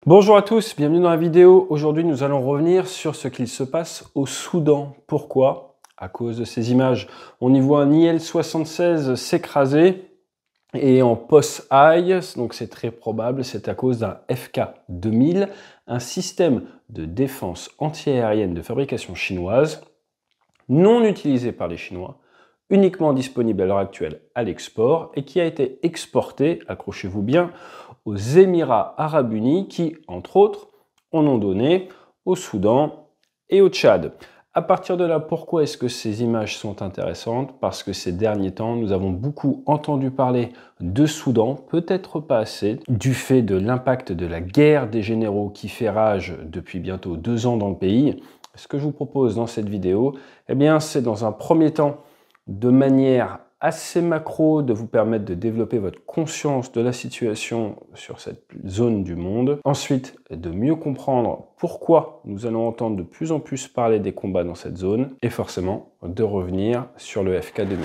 Bonjour à tous, bienvenue dans la vidéo. Aujourd'hui, nous allons revenir sur ce qu'il se passe au Soudan. Pourquoi? À cause de ces images. On y voit un IL-76 s'écraser et en post-high, donc c'est très probable, c'est à cause d'un FK-2000, un système de défense antiaérienne de fabrication chinoise, non utilisé par les Chinois, uniquement disponible à l'heure actuelle à l'export et qui a été exporté, accrochez-vous bien, aux Émirats Arabes Unis qui, entre autres, en ont donné au Soudan et au Tchad. À partir de là, pourquoi est-ce que ces images sont intéressantes? Parce que ces derniers temps, nous avons beaucoup entendu parler de Soudan, peut-être pas assez, du fait de l'impact de la guerre des généraux qui fait rage depuis bientôt 2 ans dans le pays. Ce que je vous propose dans cette vidéo, eh bien, c'est dans un premier temps, de manière assez macro, de vous permettre de développer votre conscience de la situation sur cette zone du monde. Ensuite, de mieux comprendre pourquoi nous allons entendre de plus en plus parler des combats dans cette zone. Et forcément, de revenir sur le FK-2000.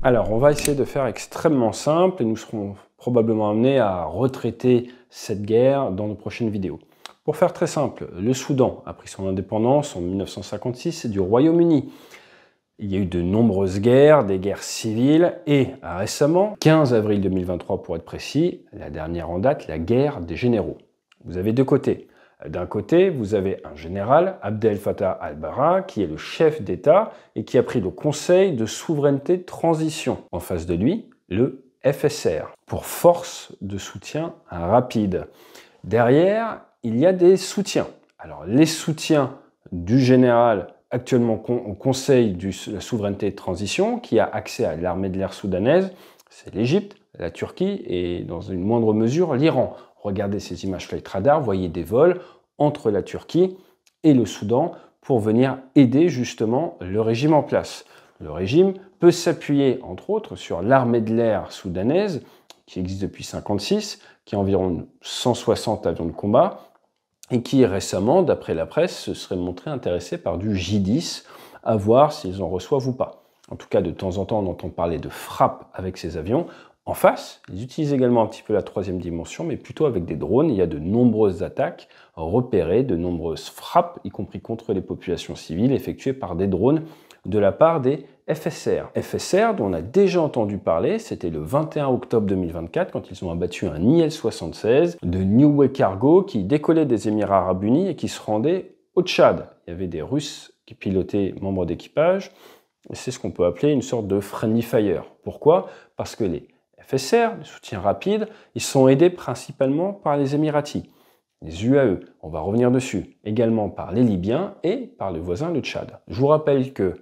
Alors, on va essayer de faire extrêmement simple et nous serons probablement amenés à retraiter cette guerre dans nos prochaines vidéos. Pour faire très simple, le Soudan a pris son indépendance en 1956 du Royaume-Uni. Il y a eu de nombreuses guerres, des guerres civiles et récemment, 15 avril 2023 pour être précis, la dernière en date, la guerre des généraux. Vous avez deux côtés. D'un côté, vous avez un général, Abdel Fattah al-Burhan, qui est le chef d'État et qui a pris le Conseil de souveraineté de transition. En face de lui, le FSR, pour force de soutien rapide. Derrière, il y a des soutiens. Alors, les soutiens du général actuellement au Conseil de la souveraineté de transition, qui a accès à l'armée de l'air soudanaise, c'est l'Égypte, la Turquie et dans une moindre mesure l'Iran. Regardez ces images flight radar, voyez des vols entre la Turquie et le Soudan pour venir aider justement le régime en place. Le régime peut s'appuyer entre autres sur l'armée de l'air soudanaise qui existe depuis 1956, qui a environ 160 avions de combat et qui récemment, d'après la presse, se serait montré intéressé par du J-10, à voir s'ils en reçoivent ou pas. En tout cas, de temps en temps, on entend parler de frappe avec ces avions. En face, ils utilisent également un petit peu la troisième dimension, mais plutôt avec des drones. Il y a de nombreuses attaques repérées, de nombreuses frappes, y compris contre les populations civiles, effectuées par des drones de la part des FSR. FSR, dont on a déjà entendu parler, c'était le 21 octobre 2024, quand ils ont abattu un IL-76 de New Way Cargo qui décollait des Émirats Arabes Unis et qui se rendait au Tchad. Il y avait des Russes qui pilotaient membres d'équipage. C'est ce qu'on peut appeler une sorte de friendly fire. Pourquoi? Parce que les FSR, le soutien rapide, ils sont aidés principalement par les Émiratis, les UAE, on va revenir dessus, également par les Libyens et par le voisin le Tchad. Je vous rappelle que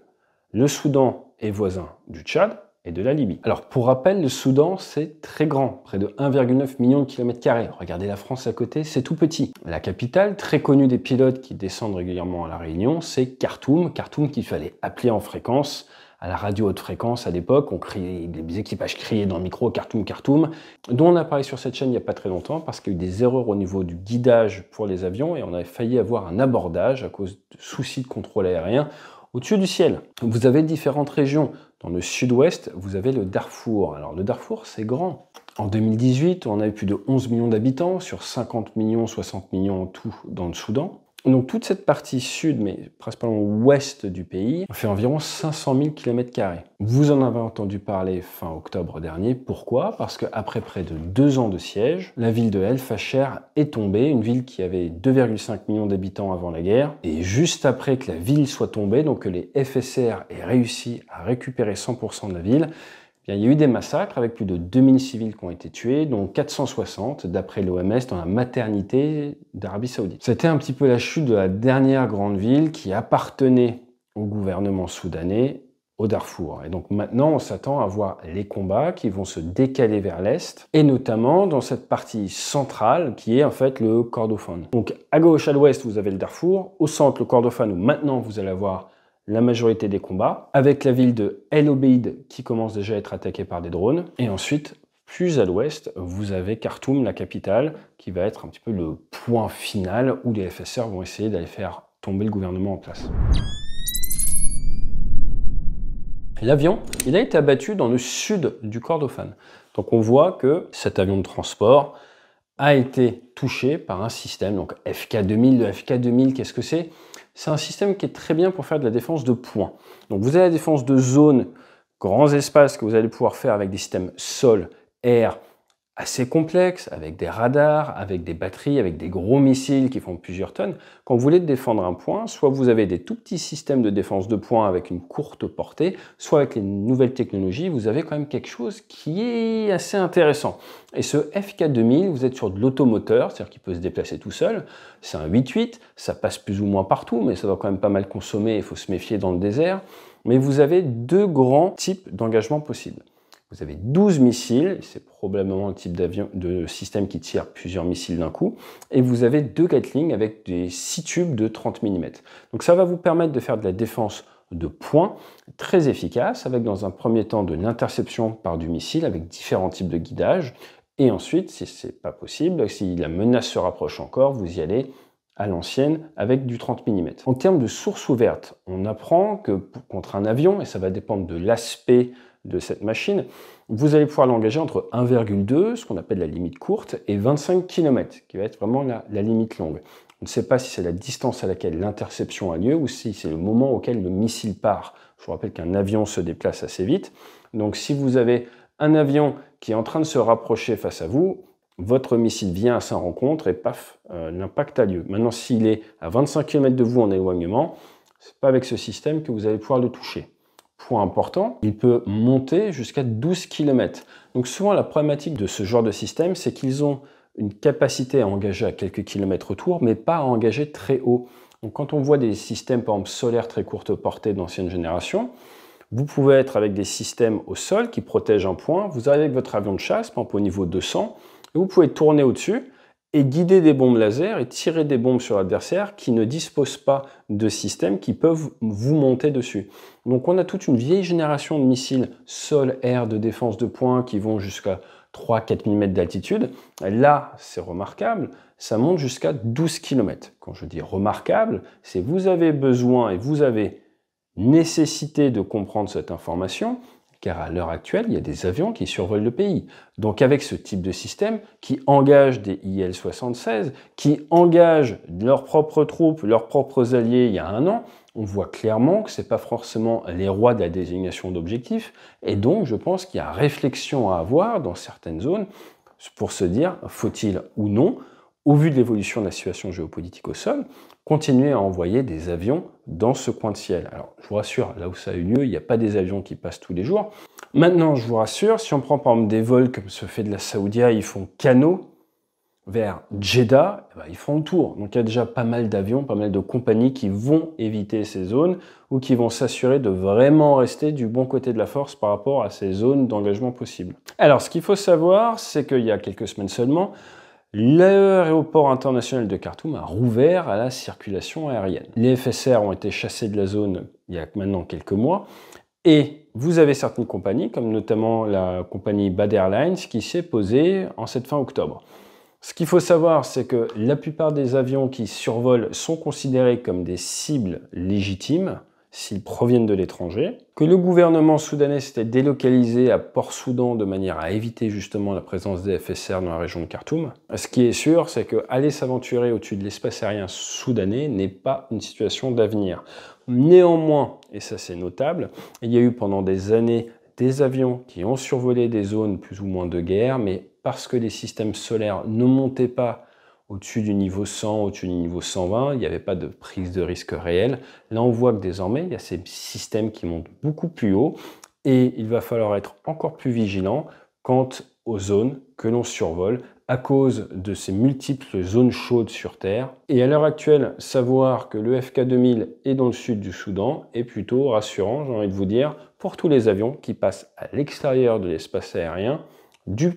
le Soudan est voisin du Tchad et de la Libye. Alors pour rappel, le Soudan c'est très grand, près de 1,9 million de kilomètres carrés. Regardez la France à côté, c'est tout petit. La capitale, très connue des pilotes qui descendent régulièrement à La Réunion, c'est Khartoum. Khartoum qu'il fallait appeler en fréquence. À la radio haute fréquence, à l'époque, les équipages criaient dans le micro « Khartoum, Khartoum », dont on a parlé sur cette chaîne il n'y a pas très longtemps parce qu'il y a eu des erreurs au niveau du guidage pour les avions et on avait failli avoir un abordage à cause de soucis de contrôle aérien au-dessus du ciel. Vous avez différentes régions. Dans le sud-ouest, vous avez le Darfour. Alors le Darfour, c'est grand. En 2018, on avait plus de 11 millions d'habitants sur 50 millions, 60 millions en tout dans le Soudan. Donc toute cette partie sud, mais principalement ouest du pays, fait environ 500 000 km². Vous en avez entendu parler fin octobre dernier. Pourquoi? Parce qu'après près de 2 ans de siège, la ville de El Fasher est tombée, une ville qui avait 2,5 millions d'habitants avant la guerre. Et juste après que la ville soit tombée, donc que les FSR aient réussi à récupérer 100% de la ville, il y a eu des massacres avec plus de 2000 civils qui ont été tués, dont 460 d'après l'OMS dans la maternité d'Arabie Saoudite. C'était un petit peu la chute de la dernière grande ville qui appartenait au gouvernement soudanais au Darfour. Et donc maintenant, on s'attend à voir les combats qui vont se décaler vers l'est, et notamment dans cette partie centrale qui est en fait le Kordofan. Donc à gauche, à l'ouest, vous avez le Darfour, au centre, le Kordofan, où maintenant vous allez avoir la majorité des combats, avec la ville de El Obeid qui commence déjà à être attaquée par des drones. Et ensuite, plus à l'ouest, vous avez Khartoum, la capitale, qui va être un petit peu le point final où les FSR vont essayer d'aller faire tomber le gouvernement en place. L'avion, il a été abattu dans le sud du Kordofan. Donc on voit que cet avion de transport a été touché par un système, donc FK2000. Le FK2000, qu'est-ce que c'est? C'est un système qui est très bien pour faire de la défense de points. Donc vous avez la défense de zone, grands espaces que vous allez pouvoir faire avec des systèmes sol, air, assez complexe, avec des radars, avec des batteries, avec des gros missiles qui font plusieurs tonnes. Quand vous voulez défendre un point, soit vous avez des tout petits systèmes de défense de points avec une courte portée, soit avec les nouvelles technologies, vous avez quand même quelque chose qui est assez intéressant. Et ce FK2000, vous êtes sur de l'automoteur, c'est-à-dire qu'il peut se déplacer tout seul. C'est un 8-8, ça passe plus ou moins partout, mais ça doit quand même pas mal consommer, il faut se méfier dans le désert. Mais vous avez deux grands types d'engagement possibles. Vous avez 12 missiles, c'est probablement le type de système qui tire plusieurs missiles d'un coup, et vous avez 2 Gatling avec des 6 tubes de 30 mm. Donc ça va vous permettre de faire de la défense de points très efficace, avec dans un premier temps de l'interception par du missile avec différents types de guidage, et ensuite, si ce n'est pas possible, si la menace se rapproche encore, vous y allez à l'ancienne avec du 30 mm. En termes de source ouverte, on apprend que contre un avion, et ça va dépendre de l'aspect de cette machine, vous allez pouvoir l'engager entre 1,2, ce qu'on appelle la limite courte, et 25 km, qui va être vraiment la limite longue. On ne sait pas si c'est la distance à laquelle l'interception a lieu ou si c'est le moment auquel le missile part. Je vous rappelle qu'un avion se déplace assez vite. Donc si vous avez un avion qui est en train de se rapprocher face à vous, votre missile vient à sa rencontre et paf, l'impact a lieu. Maintenant, s'il est à 25 km de vous en éloignement, ce n'est pas avec ce système que vous allez pouvoir le toucher. Point important, il peut monter jusqu'à 12 km. Donc souvent, la problématique de ce genre de système, c'est qu'ils ont une capacité à engager à quelques kilomètres autour, mais pas à engager très haut. Donc quand on voit des systèmes, par exemple, solaires très courte portée d'ancienne génération, vous pouvez être avec des systèmes au sol qui protègent un point, vous arrivez avec votre avion de chasse, par exemple au niveau 200, et vous pouvez tourner au-dessus, et guider des bombes laser et tirer des bombes sur l'adversaire qui ne dispose pas de systèmes qui peuvent vous monter dessus. Donc on a toute une vieille génération de missiles sol-air de défense de points qui vont jusqu'à 3-4 mm d'altitude. Là, c'est remarquable, ça monte jusqu'à 12 km. Quand je dis remarquable, c'est vous avez besoin et vous avez nécessité de comprendre cette information, car à l'heure actuelle, il y a des avions qui survolent le pays. Donc avec ce type de système qui engage des IL-76, qui engage leurs propres troupes, leurs propres alliés il y a un an, on voit clairement que ce n'est pas forcément les rois de la désignation d'objectifs, et donc je pense qu'il y a réflexion à avoir dans certaines zones pour se dire, faut-il ou non, au vu de l'évolution de la situation géopolitique au sol, continuer à envoyer des avions dans ce coin de ciel. Alors, je vous rassure, là où ça a eu lieu, il n'y a pas des avions qui passent tous les jours. Maintenant, je vous rassure, si on prend par exemple des vols comme se fait de la Saoudia, ils font Kano vers Jeddah, ils font le tour. Donc, il y a déjà pas mal d'avions, pas mal de compagnies qui vont éviter ces zones ou qui vont s'assurer de vraiment rester du bon côté de la force par rapport à ces zones d'engagement possibles. Alors, ce qu'il faut savoir, c'est qu'il y a quelques semaines seulement, l'aéroport international de Khartoum a rouvert à la circulation aérienne. Les FSR ont été chassés de la zone il y a maintenant quelques mois et vous avez certaines compagnies, comme notamment la compagnie Bad Airlines, qui s'est posée en cette fin octobre. Ce qu'il faut savoir, c'est que la plupart des avions qui survolent sont considérés comme des cibles légitimes s'ils proviennent de l'étranger, que le gouvernement soudanais s'était délocalisé à Port-Soudan de manière à éviter justement la présence des FSR dans la région de Khartoum. Ce qui est sûr, c'est qu'aller s'aventurer au-dessus de l'espace aérien soudanais n'est pas une situation d'avenir. Néanmoins, et ça c'est notable, il y a eu pendant des années des avions qui ont survolé des zones plus ou moins de guerre, mais parce que les systèmes solaires ne montaient pas au-dessus du niveau 100, au-dessus du niveau 120, il n'y avait pas de prise de risque réelle. Là, on voit que désormais, il y a ces systèmes qui montent beaucoup plus haut et il va falloir être encore plus vigilant quant aux zones que l'on survole à cause de ces multiples zones chaudes sur Terre. Et à l'heure actuelle, savoir que le FK2000 est dans le sud du Soudan est plutôt rassurant, j'ai envie de vous dire, pour tous les avions qui passent à l'extérieur de l'espace aérien, du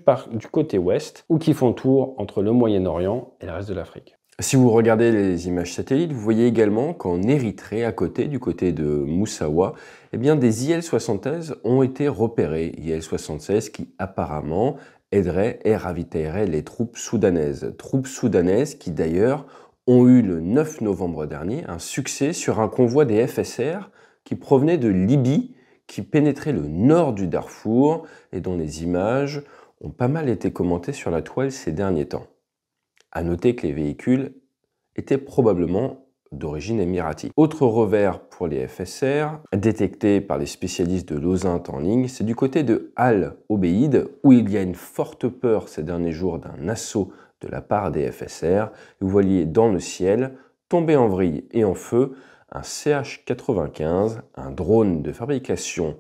côté ouest, ou qui font tour entre le Moyen-Orient et le reste de l'Afrique. Si vous regardez les images satellites, vous voyez également qu'en Érythrée, à côté, du côté de Moussaoua, eh bien, des IL-76 ont été repérés. IL-76 qui apparemment aideraient et ravitailleraient les troupes soudanaises. Troupes soudanaises qui d'ailleurs ont eu le 9 novembre dernier un succès sur un convoi des FSR qui provenait de Libye, qui pénétrait le nord du Darfour et dont les images ont pas mal été commentées sur la toile ces derniers temps. À noter que les véhicules étaient probablement d'origine émiratie. Autre revers pour les FSR, détecté par les spécialistes de l'OSINT en ligne, c'est du côté de Al Obeid, où il y a une forte peur ces derniers jours d'un assaut de la part des FSR. Vous voyez dans le ciel, tomber en vrille et en feu, un CH-95, un drone de fabrication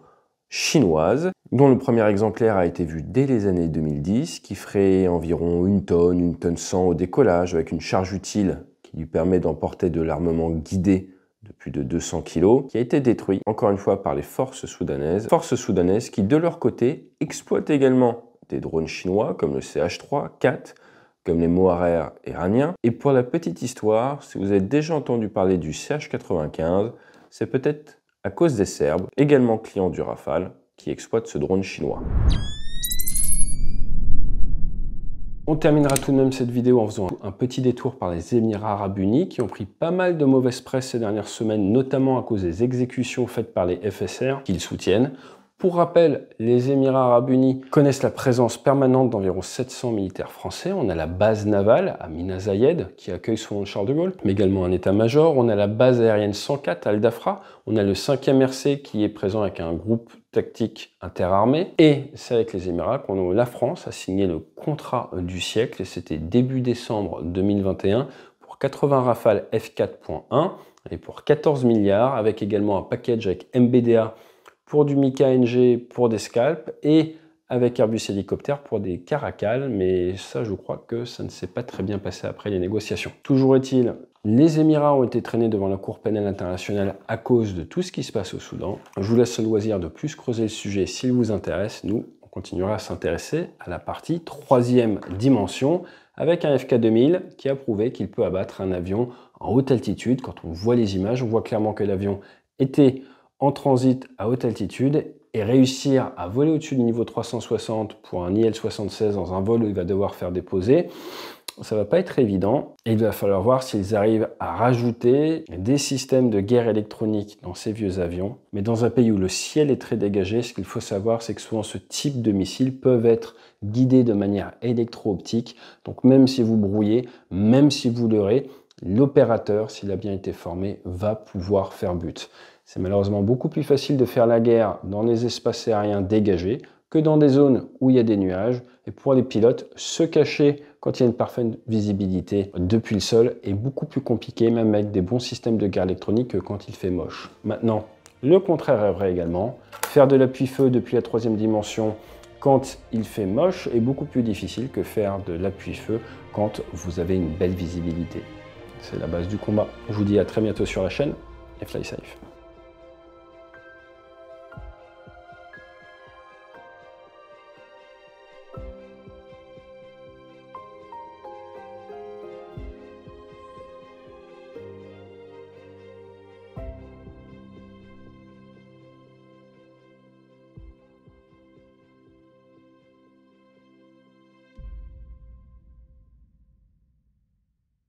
chinoise, dont le premier exemplaire a été vu dès les années 2010, qui ferait environ 1 tonne 100 au décollage, avec une charge utile qui lui permet d'emporter de l'armement guidé de plus de 200 kg, qui a été détruit, encore une fois, par les forces soudanaises qui, de leur côté, exploitent également des drones chinois, comme le CH-3, 4, comme les Moharer iraniens. Et pour la petite histoire, si vous avez déjà entendu parler du CH-95, c'est peut-être à cause des Serbes, également clients du Rafale, qui exploitent ce drone chinois. On terminera tout de même cette vidéo en faisant un petit détour par les Émirats Arabes Unis qui ont pris pas mal de mauvaise presse ces dernières semaines, notamment à cause des exécutions faites par les FSR qu'ils soutiennent. Pour rappel, les Émirats Arabes Unis connaissent la présence permanente d'environ 700 militaires français. On a la base navale à Mina Zayed qui accueille souvent Charles de Gaulle, mais également un état-major. On a la base aérienne 104 à Al Dafra. On a le 5e RC qui est présent avec un groupe tactique interarmé. Et c'est avec les Émirats que la France a signé le contrat du siècle. Et c'était début décembre 2021 pour 80 Rafale F4.1 et pour 14 milliards, avec également un package avec MBDA pour du Mika-NG pour des scalps et avec Airbus Hélicoptère pour des Caracal, mais ça je crois que ça ne s'est pas très bien passé après les négociations. Toujours est-il, les Émirats ont été traînés devant la Cour pénale internationale à cause de tout ce qui se passe au Soudan. Je vous laisse le loisir de plus creuser le sujet s'il vous intéresse. Nous, on continuera à s'intéresser à la partie 3e dimension avec un FK2000 qui a prouvé qu'il peut abattre un avion en haute altitude. Quand on voit les images, on voit clairement que l'avion était en transit à haute altitude et réussir à voler au-dessus du niveau 360 pour un IL-76 dans un vol où il va devoir faire déposer, ça va pas être évident. Et il va falloir voir s'ils arrivent à rajouter des systèmes de guerre électronique dans ces vieux avions. Mais dans un pays où le ciel est très dégagé, ce qu'il faut savoir, c'est que souvent ce type de missiles peuvent être guidés de manière électro-optique. Donc même si vous brouillez, même si vous leurrez, l'opérateur, s'il a bien été formé, va pouvoir faire but. C'est malheureusement beaucoup plus facile de faire la guerre dans des espaces aériens dégagés que dans des zones où il y a des nuages. Et pour les pilotes, se cacher quand il y a une parfaite visibilité depuis le sol est beaucoup plus compliqué, même avec des bons systèmes de guerre électronique, que quand il fait moche. Maintenant, le contraire est vrai également. Faire de l'appui-feu depuis la 3e dimension quand il fait moche est beaucoup plus difficile que faire de l'appui-feu quand vous avez une belle visibilité. C'est la base du combat. Je vous dis à très bientôt sur la chaîne et fly safe.